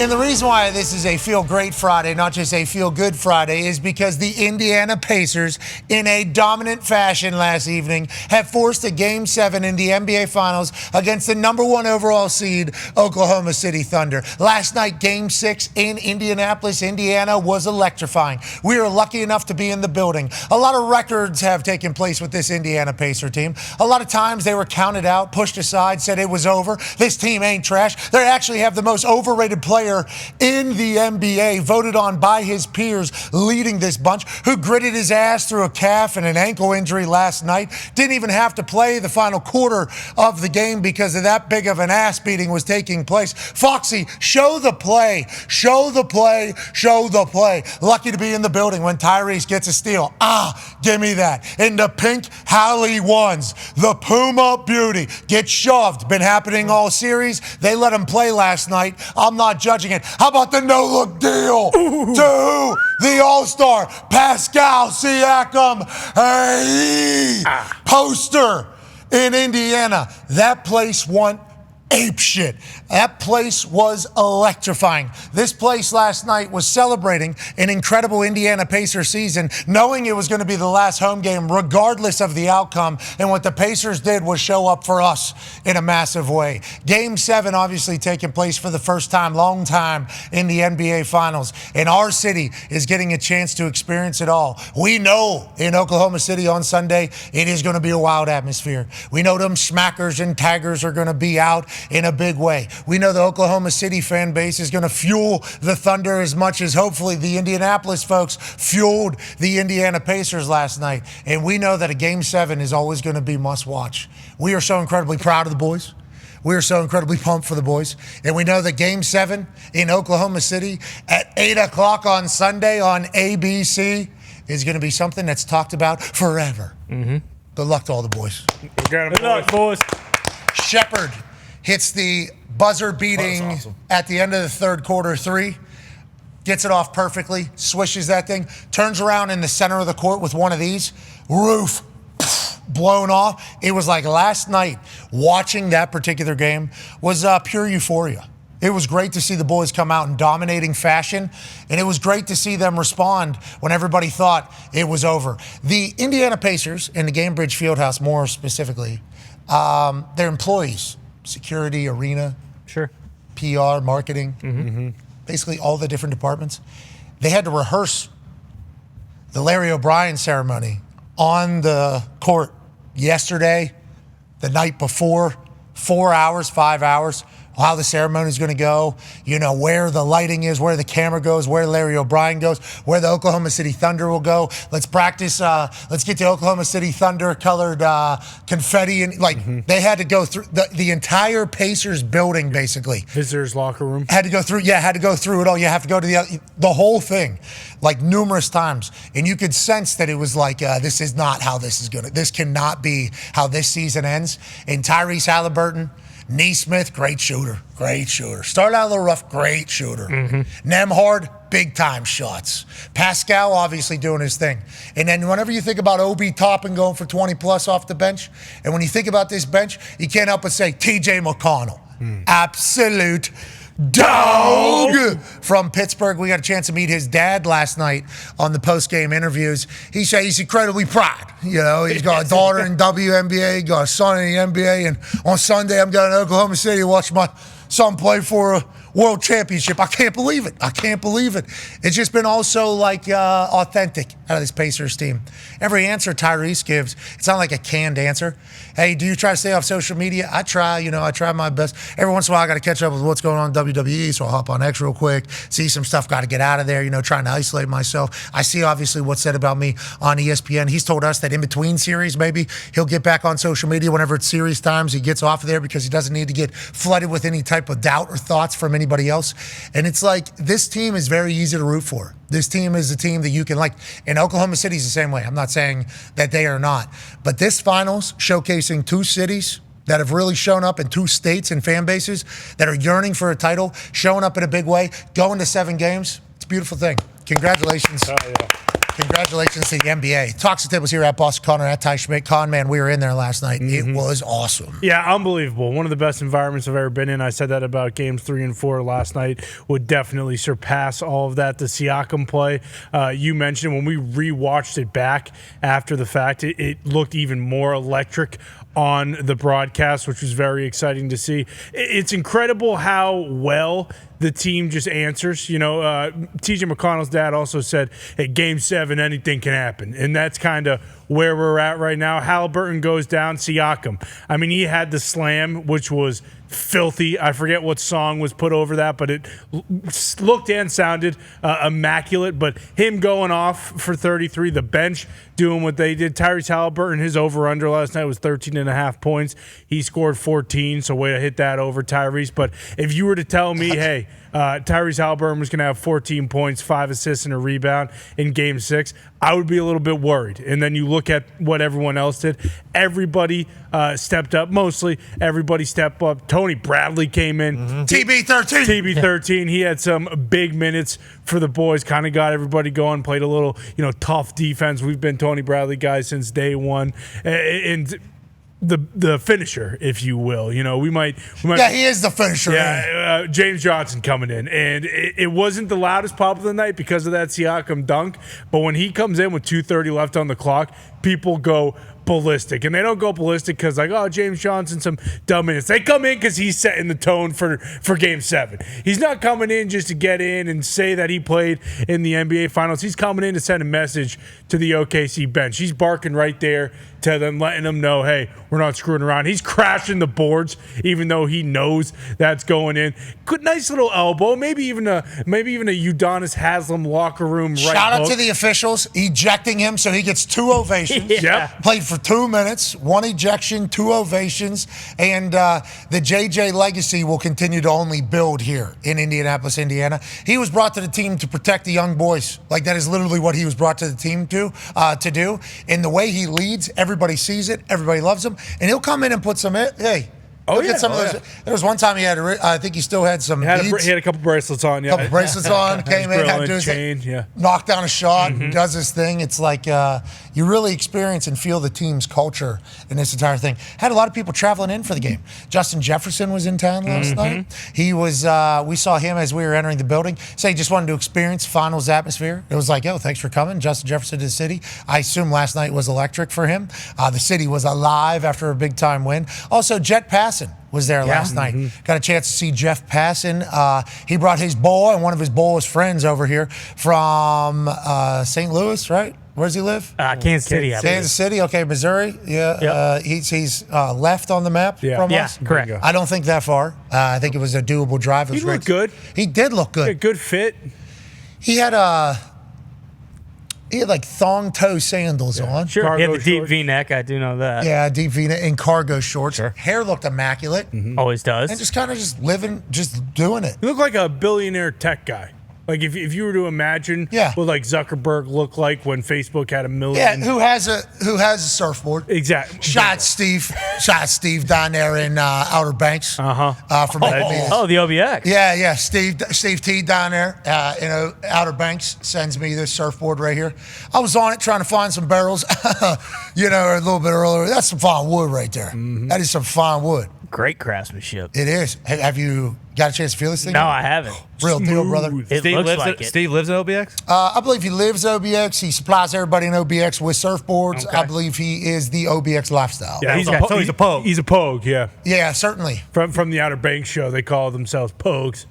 And the reason why this is a feel-great Friday, not just a feel-good Friday, is because the Indiana Pacers, in a dominant fashion last evening, have forced a Game 7 in the NBA Finals against the #1 overall seed, Oklahoma City Thunder. Last night, Game 6 in Indianapolis, Indiana, was electrifying. We were lucky enough to be in the building. A lot of records have taken place with this Indiana Pacer team. A lot of times they were counted out, pushed aside, said it was over. This team ain't trash. They actually have the most overrated player in the NBA, voted on by his peers, leading this bunch, who gritted his ass through a calf and an ankle injury last night. Didn't even have to play the final quarter of the game because of that big of an ass beating was taking place. Foxy, show the play. Show the play. Show the play. Lucky to be in the building when Tyrese gets a steal. Give me that. In the pink Hallie ones, the Puma Beauty gets shoved. Been happening all series. They let him play last night. I'm not judging it. How about the no-look deal to the All-Star, Pascal Siakam, poster in Indiana? That place went ape shit. That place was electrifying. This place last night was celebrating an incredible Indiana Pacers season, knowing it was going to be the last home game regardless of the outcome. And what the Pacers did was show up for us in a massive way. Game 7 obviously taking place for the first time, long time in the NBA Finals. And our city is getting a chance to experience it all. We know in Oklahoma City on Sunday, it is going to be a wild atmosphere. We know them smackers and taggers are going to be out in a big way. We know the Oklahoma City fan base is going to fuel the Thunder as much as hopefully the Indianapolis folks fueled the Indiana Pacers last night. And we know that a Game 7 is always going to be must watch. We are so incredibly proud of the boys. We are so incredibly pumped for the boys. And we know that Game 7 in Oklahoma City at 8 o'clock on Sunday on ABC is going to be something that's talked about forever. Good luck to all the boys. Good luck, boys. Shepard hits the buzzer beating at the end of the third quarter three, gets it off perfectly, swishes that thing, turns around in the center of the court with one of these, roof blown off. It was like last night, watching that particular game was pure euphoria. It was great to see the boys come out in dominating fashion, and it was great to see them respond when everybody thought it was over. The Indiana Pacers in the Gainbridge Fieldhouse, more specifically, their employees, security, arena, PR, marketing, basically all the different departments, they had to rehearse the Larry O'Brien ceremony on the court yesterday, the night before, 4 hours, 5 hours, how the ceremony is going to go, you know, where the lighting is, where the camera goes, where Larry O'Brien goes, where the Oklahoma City Thunder will go. Let's practice. Let's get the Oklahoma City Thunder colored confetti. And they had to go through the entire Pacers building, basically. Visitors locker room. Had to go through it all. You have to go to the whole thing, like numerous times. And you could sense that it was like, this is not how this is going to, this cannot be how this season ends. And Tyrese Halliburton, Neesmith, great shooter. Started out a little rough, great shooter. Nembhard, big-time shots. Pascal, obviously doing his thing. And then whenever you think about Obi Toppin going for 20-plus off the bench, and when you think about this bench, you can't help but say T.J. McConnell. Absolute dog from Pittsburgh. We got a chance to meet his dad last night on the post-game interviews. He said he's incredibly proud. You know, he's got a daughter in WNBA, got a son in the NBA, and on Sunday I'm going to Oklahoma City to watch my son play for a world championship. I can't believe it. It's just been also like authentic out of this Pacers team. Every answer Tyrese gives, it's not like a canned answer. Hey, do you try to stay off social media? I try my best. Every once in a while I got to catch up with what's going on in WWE, so I'll hop on X real quick, see some stuff, got to get out of there, trying to isolate myself. I see obviously what's said about me on ESPN. He's told us that in between series, maybe he'll get back on social media whenever it's series times. He gets off of there because he doesn't need to get flooded with any type of doubt or thoughts from anybody else. And it's like, this team is very easy to root for. This team is a team that you can like. And Oklahoma City's the same way. I'm not saying that they are not. But this finals, showcasing two cities that have really shown up, in two states and fan bases that are yearning for a title, showing up in a big way, going to 7 games, it's a beautiful thing. Congratulations. Congratulations to the NBA. Talks the tables here at Boston Connor, at Ty Schmidt. Con, man, we were in there last night. It was awesome. Yeah, unbelievable. One of the best environments I've ever been in. I said that about games 3 and 4 last night. Would definitely surpass all of that. The Siakam play, you mentioned when we rewatched it back after the fact, it looked even more electric on the broadcast, which was very exciting to see. It's incredible how well the team just answers. You know, TJ McConnell's dad also said, at Game 7, anything can happen. And that's kind of where we're at right now. Halliburton goes down. Siakam, I mean, he had the slam, which was filthy. I forget what song was put over that, but it looked and sounded immaculate. But him going off for 33, the bench doing what they did. Tyrese Halliburton, his over-under last night was 13.5 points. He scored 14, so way to hit that over, Tyrese. But if you were to tell me, hey, Tyrese Halliburton was going to have 14 points, 5 assists, and a rebound in Game 6, I would be a little bit worried. And then you look at what everyone else did. Everybody stepped up. Mostly everybody stepped up. Tony Bradley came in. TB13. TB13. He had some big minutes for the boys. Kind of got everybody going. Played a little, tough defense. We've been Tony Bradley guys since day one. And the finisher, if you will. We might. Yeah, he is the finisher. Yeah, James Johnson coming in, and it wasn't the loudest pop of the night because of that Siakam dunk. But when he comes in with 2:30 left on the clock, people go ballistic, and they don't go ballistic because James Johnson, some dumb minutes. They come in because he's setting the tone for Game 7. He's not coming in just to get in and say that he played in the NBA Finals. He's coming in to send a message to the OKC bench. He's barking right there to them, letting them know, hey, we're not screwing around. He's crashing the boards, even though he knows that's going in. Good, nice little elbow. Maybe even a Udonis Haslem locker room right Shout out hook. to the officials ejecting him so he gets 2 ovations. Yep. Played for 2 minutes, 1 ejection, 2 ovations, and the JJ legacy will continue to only build here in Indianapolis, Indiana. He was brought to the team to protect the young boys. Like, that is literally what he was brought to the team to do. And the way he leads, everybody sees it, everybody loves him, and he'll come in and put some, hey. Get some of those. There was one time he had, I think he still had some beads. He had a couple bracelets on, yeah. Couple bracelets on, came in, had to do his chain, thing, yeah. knocked down a shot, does his thing. It's like you really experience and feel the team's culture in this entire thing. Had a lot of people traveling in for the game. Justin Jefferson was in town last night. He was. We saw him as we were entering the building. Say he just wanted to experience finals atmosphere. It was like, thanks for coming, Justin Jefferson to the city. I assume last night was electric for him. The city was alive after a big time win. Also, Jet Passon was there last night. Got a chance to see Jeff Passon. He brought his boy and one of his boy's friends over here from St. Louis, right? Where does he live? Kansas City. Kansas City, okay, Missouri. Yeah, Yep. He's left on the map from us. Correct. I don't think that far. I think it was a doable drive. It was He looked good. He did look good. Yeah, good fit. He had like thong toe sandals on. Sure. Cargo He had the deep shorts. V-neck. I do know that. Yeah, deep V-neck and cargo shorts. Sure. Hair looked immaculate. Always does. And just kind of just living, just doing it. He looked like a billionaire tech guy. Like if you were to imagine what like Zuckerberg looked like when Facebook had 1 million. Yeah, who has a surfboard? Exactly. Shot Steve down there in Outer Banks. From the OBX. Yeah. Steve T down there in Outer Banks sends me this surfboard right here. I was on it trying to find some barrels, a little bit earlier. That's some fine wood right there. That is some fine wood. Great craftsmanship. It is. Have you got a chance to feel this thing? No, I haven't. Real deal, brother. It looks like it. Steve lives in OBX? I believe he lives OBX. He supplies everybody in OBX with surfboards. Okay. I believe he is the OBX lifestyle. Yeah, he's a pogue. He's a pogue, yeah. Yeah, certainly. From the Outer Banks show, they call themselves pogues.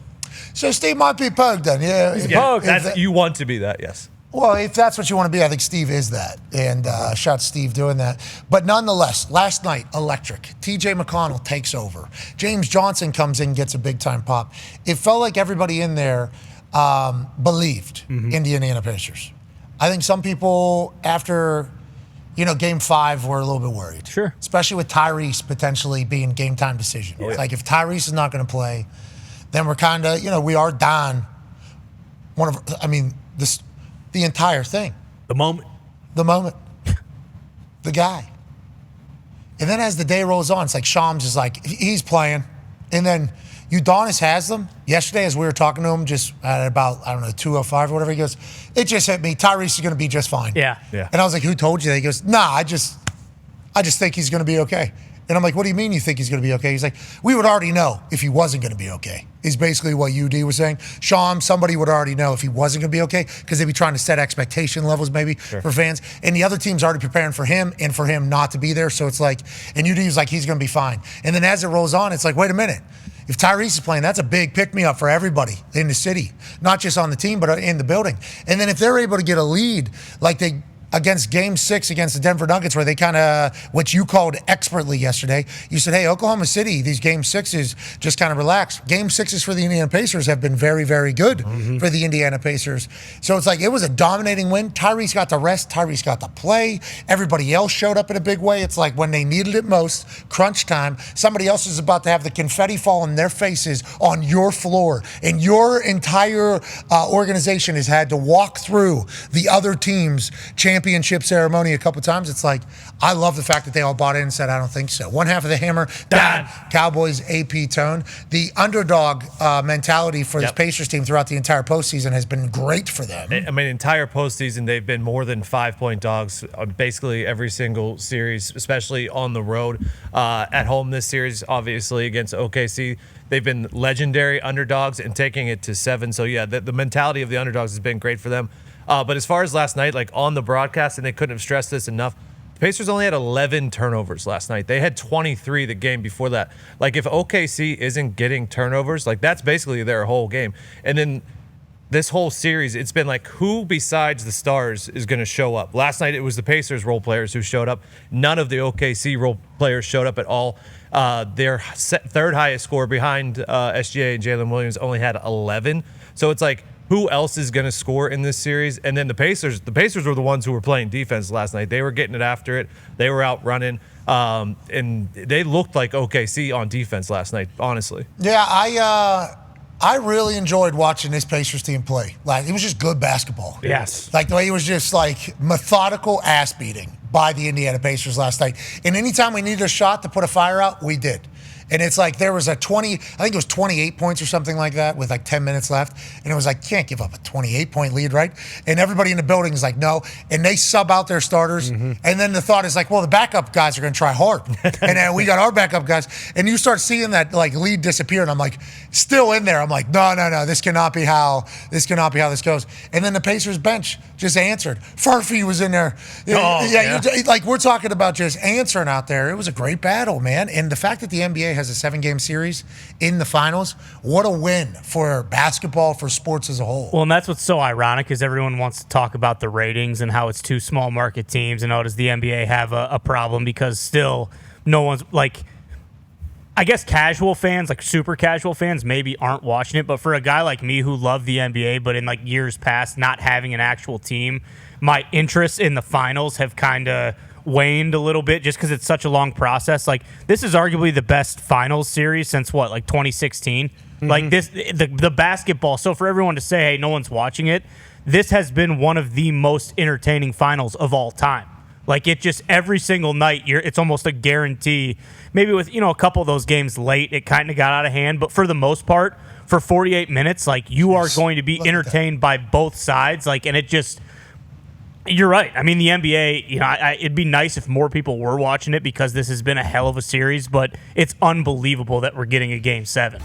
So Steve might be pogued then, yeah. You want to be that, yes. Well, if that's what you want to be, I think Steve is that. And shout out to Steve doing that. But nonetheless, last night, electric. TJ McConnell takes over. James Johnson comes in, gets a big-time pop. It felt like everybody in there believed in the Indiana Pacers. I think some people, after Game 5, were a little bit worried. Sure. Especially with Tyrese potentially being game-time decision. It's like if Tyrese is not going to play, then we're kind of, we are Dahn. The entire thing. The moment. The guy. And then as the day rolls on, it's like Shams is like, he's playing. And then, Udonis has them. Yesterday, as we were talking to him, just at about, 2:05 or whatever, he goes, it just hit me. Tyrese is going to be just fine. Yeah. And I was like, who told you that? He goes, nah, I just think he's going to be okay. And I'm like, what do you mean you think he's going to be okay? He's like, we would already know if he wasn't going to be okay, is basically what UD was saying. Sean, somebody would already know if he wasn't going to be okay because they'd be trying to set expectation levels maybe for fans. And the other team's already preparing for him and for him not to be there. So it's like, and UD was like, he's going to be fine. And then as it rolls on, it's like, wait a minute. If Tyrese is playing, that's a big pick-me-up for everybody in the city, not just on the team, but in the building. And then if they're able to get a lead like they against Game 6 against the Denver Nuggets, where they kind of, which you called expertly yesterday, you said, hey, Oklahoma City, these Game 6s just kind of relax. Game 6s for the Indiana Pacers have been very, very good for the Indiana Pacers. So it's like it was a dominating win. Tyrese got the rest. Tyrese got the play. Everybody else showed up in a big way. It's like when they needed it most, crunch time, somebody else is about to have the confetti fall on their faces on your floor. And your entire organization has had to walk through the other team's championship ceremony a couple times. It's like, I love the fact that they all bought in and said, I don't think so. One half of the hammer, Dahn, Cowboys AP tone. The underdog mentality for this Pacers team throughout the entire postseason has been great for them. I mean, entire postseason, they've been more than 5-point dogs basically every single series, especially on the road. At home this series, obviously, against OKC, they've been legendary underdogs and taking it to 7. So, yeah, the mentality of the underdogs has been great for them. But as far as last night, like on the broadcast, and they couldn't have stressed this enough, the Pacers only had 11 turnovers last night. They had 23 the game before that. Like, if OKC isn't getting turnovers, like, that's basically their whole game. And then this whole series, it's been like, who besides the stars is going to show up? Last night, it was the Pacers role players who showed up. None of the OKC role players showed up at all. Their third highest score behind SGA and Jalen Williams only had 11. So it's like, who else is going to score in this series? And then the Pacers were the ones who were playing defense last night. They were getting it after it. They were out running. And they looked like OKC on defense last night, honestly. Yeah, I really enjoyed watching this Pacers team play. Like, it was just good basketball. Yes. Like, the way it was just, like, methodical ass beating by the Indiana Pacers last night. And anytime we needed a shot to put a fire out, we did. And it's like there was a 28 points or something like that with like 10 minutes left. And it was like, can't give up a 28-point lead, right? And everybody in the building is like, no. And they sub out their starters. And then the thought is like, well, the backup guys are going to try hard. And then we got our backup guys. And you start seeing that like lead disappear. And I'm like, still in there. I'm like, no. This cannot be how this goes. And then the Pacers bench just answered. Farfie was in there. Like we're talking about just answering out there. It was a great battle, man. And the fact that the NBA has a 7-game series in the finals, what a win for basketball, for sports as a whole. Well, and that's what's so ironic is everyone wants to talk about the ratings and how it's two small market teams and does the NBA have a problem because still no one's like, I guess casual fans, like super casual fans, maybe aren't watching it. But for a guy like me who loved the NBA, but in like years past not having an actual team, my interests in the finals have kind of waned a little bit just because it's such a long process. Like, this is arguably the best finals series since what, like 2016? Like this, the basketball. So for everyone to say, hey, no one's watching it, this has been one of the most entertaining finals of all time. Like, it just every single night, it's almost a guarantee. Maybe with, a couple of those games late, it kind of got out of hand. But for the most part, for 48 minutes, like, you are going to be entertained by both sides. Like, and it just, you're right. I mean, the NBA, it'd be nice if more people were watching it because this has been a hell of a series. But it's unbelievable that we're getting a Game 7.